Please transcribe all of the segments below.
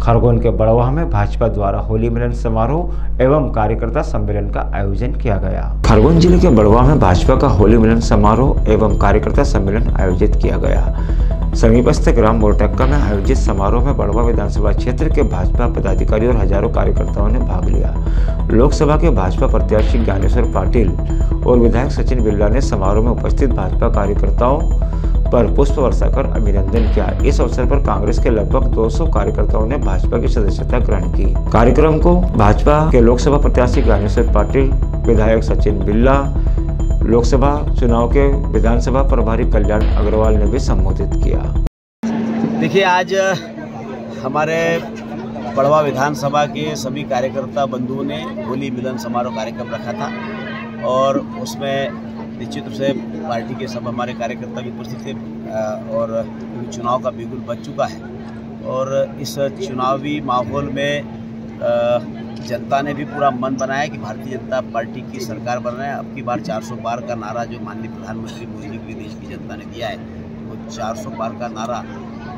खरगोन के बड़वाह में भाजपा द्वारा होली मिलन समारोह एवं कार्यकर्ता सम्मेलन का आयोजन किया गया। खरगोन जिले के बड़वाह में भाजपा का होली मिलन समारोह एवं कार्यकर्ता सम्मेलन आयोजित किया गया। समीपस्थ ग्राम मोरटक्का में आयोजित समारोह में बड़वाह विधानसभा क्षेत्र के भाजपा पदाधिकारी और हजारों कार्यकर्ताओं ने भाग लिया। लोकसभा के भाजपा प्रत्याशी ज्ञानेश्वर पाटिल और विधायक सचिन बिल्ला ने समारोह में उपस्थित भाजपा कार्यकर्ताओं पर पुष्प वर्षा कर अभिनंदन किया। इस अवसर पर कांग्रेस के लगभग 200 कार्यकर्ताओं ने भाजपा की सदस्यता ग्रहण की। कार्यक्रम को भाजपा के लोकसभा प्रत्याशी ज्ञानेश्वर पाटिल, विधायक सचिन बिल्ला, लोकसभा चुनाव के विधानसभा प्रभारी कल्याण अग्रवाल ने भी संबोधित किया। देखिए, आज हमारे बड़वाह विधानसभा के सभी कार्यकर्ता बंधुओं ने होली मिलन समारोह कार्यक्रम रखा था और उसमें निश्चित रूप से पार्टी के सब हमारे कार्यकर्ता भी उपस्थित थे और चुनाव का बिल्कुल बच चुका है और इस चुनावी माहौल में जनता ने भी पूरा मन बनाया कि भारतीय जनता पार्टी की सरकार बन रहा है। अब की बार 400 पार का नारा जो माननीय प्रधानमंत्री मोदी जी के लिए देश की जनता ने दिया है, वो 400 पार का नारा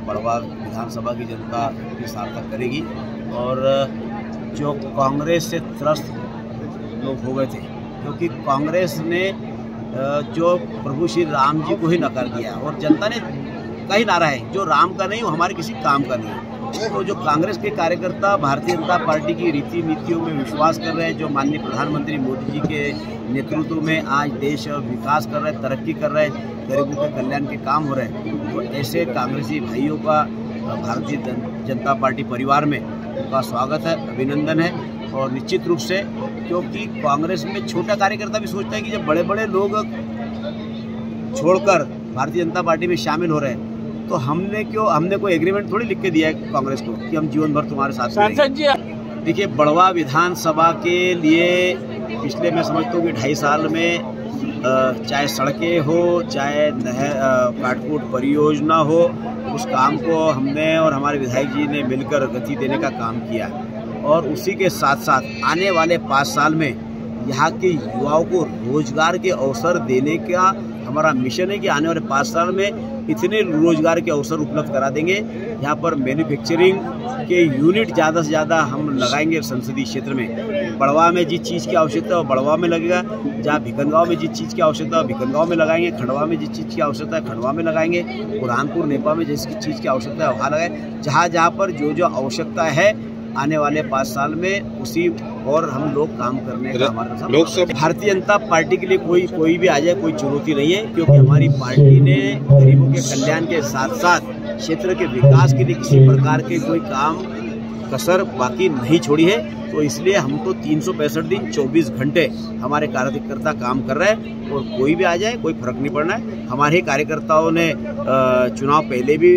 बड़वाह विधानसभा की जनता की सार्थक करेगी। और जो कांग्रेस से त्रस्त लोग हो गए थे, क्योंकि कांग्रेस ने जो प्रभु श्री राम जी को ही नकार दिया और जनता ने कई नारा है जो राम का नहीं, वो हमारे किसी काम का नहीं है। तो जो कांग्रेस के कार्यकर्ता भारतीय जनता पार्टी की रीति नीतियों में विश्वास कर रहे हैं, जो माननीय प्रधानमंत्री मोदी जी के नेतृत्व में आज देश विकास कर रहे हैं, तरक्की कर रहे हैं, गरीबों के कल्याण के काम हो रहे हैं, तो ऐसे कांग्रेसी भाइयों का भारतीय जनता पार्टी परिवार में उनका स्वागत है, अभिनंदन है। और निश्चित रूप से क्योंकि कांग्रेस में छोटा कार्यकर्ता भी सोचता है कि जब बड़े बड़े लोग छोड़कर भारतीय जनता पार्टी में शामिल हो रहे हैं, तो हमने कोई एग्रीमेंट थोड़ी लिख के दिया है कांग्रेस को कि हम जीवन भर तुम्हारे साथ रहेंगे। देखिए, बड़वाह विधानसभा के लिए पिछले मैं समझता हूँ कि 2.5 साल में चाहे सड़कें हो, चाहे काटकोट परियोजना हो, उस काम को हमने और हमारे विधायक जी ने मिलकर गति देने का काम किया और उसी के साथ साथ आने वाले 5 साल में यहाँ के युवाओं को रोजगार के अवसर देने का हमारा मिशन है कि आने वाले 5 साल में इतने रोजगार के अवसर उपलब्ध करा देंगे। यहाँ पर मैन्युफैक्चरिंग के यूनिट ज़्यादा से ज़्यादा हम लगाएंगे संसदीय क्षेत्र में। बड़वाह में जिस चीज़ की आवश्यकता है वो बड़वाह में लगेगा, जहाँ भिकनगांव में जिस चीज़ की आवश्यकता है भिकनगांव में लगाएंगे, खंडवा में जिस चीज़ की आवश्यकता है खंडवा में लगाएंगे, बुरहानपुर नेपा में जिस चीज़ की आवश्यकता है वहाँ लगाएंगे। जहाँ पर जो आवश्यकता है आने वाले 5 साल में उसी और हम लोग काम करने का हमारा लोकसभा भारतीय जनता पार्टी के लिए कोई भी आ जाए कोई चुनौती नहीं है, क्योंकि हमारी पार्टी ने गरीबों के कल्याण के साथ साथ क्षेत्र के विकास के लिए किसी प्रकार के कोई काम कसर बाकी नहीं छोड़ी है। तो इसलिए हम तो 365 दिन 24 घंटे हमारे कार्यकर्ता काम कर रहे हैं और कोई भी आ जाए कोई फर्क नहीं पड़ना है। हमारे कार्यकर्ताओं ने चुनाव पहले भी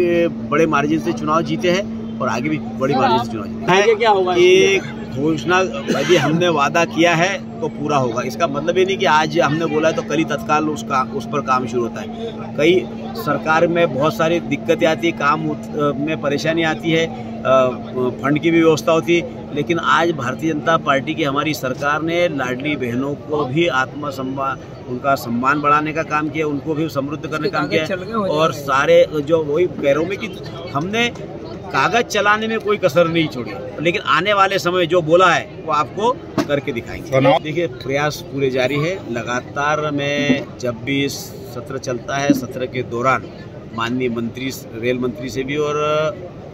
बड़े मार्जिन से चुनाव जीते हैं और आगे भी बड़ी मार्जिन से चुनाव जीते। क्या होगा ये घोषणा यदि हमने वादा किया है तो पूरा होगा। इसका मतलब ये नहीं कि आज हमने बोला है तो कल ही तत्काल उस पर काम शुरू होता है। कई सरकार में बहुत सारी दिक्कतें आती है, काम में परेशानी आती है, फंड की भी व्यवस्था होती है, लेकिन आज भारतीय जनता पार्टी की हमारी सरकार ने लाडली बहनों को भी आत्मसम्मान, उनका सम्मान बढ़ाने का काम किया, उनको भी समृद्ध करने का काम किया और सारे जो वही कह रहा हूँ मैं कि हमने कागज चलाने में कोई कसर नहीं छोड़ी, लेकिन आने वाले समय जो बोला है वो आपको करके दिखाएंगे। देखिए, प्रयास पूरे जारी है लगातार। मैं जब भी सत्र चलता है, सत्र के दौरान माननीय मंत्री, रेल मंत्री से भी और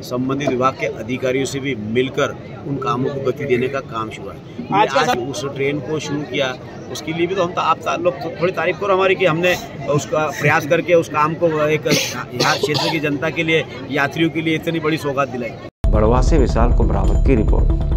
संबंधित विभाग के अधिकारियों से भी मिलकर उन कामों को गति देने का काम शुरू है। आज उस ट्रेन को शुरू किया, उसके लिए भी तो आप लोग थोड़ी तारीफ करो हमारी कि हमने उसका प्रयास करके उस काम को एक यहाँ क्षेत्र की जनता के लिए, यात्रियों के लिए इतनी बड़ी सौगात दिलाई। बड़वाह से विशाल कुमरावत की रिपोर्ट।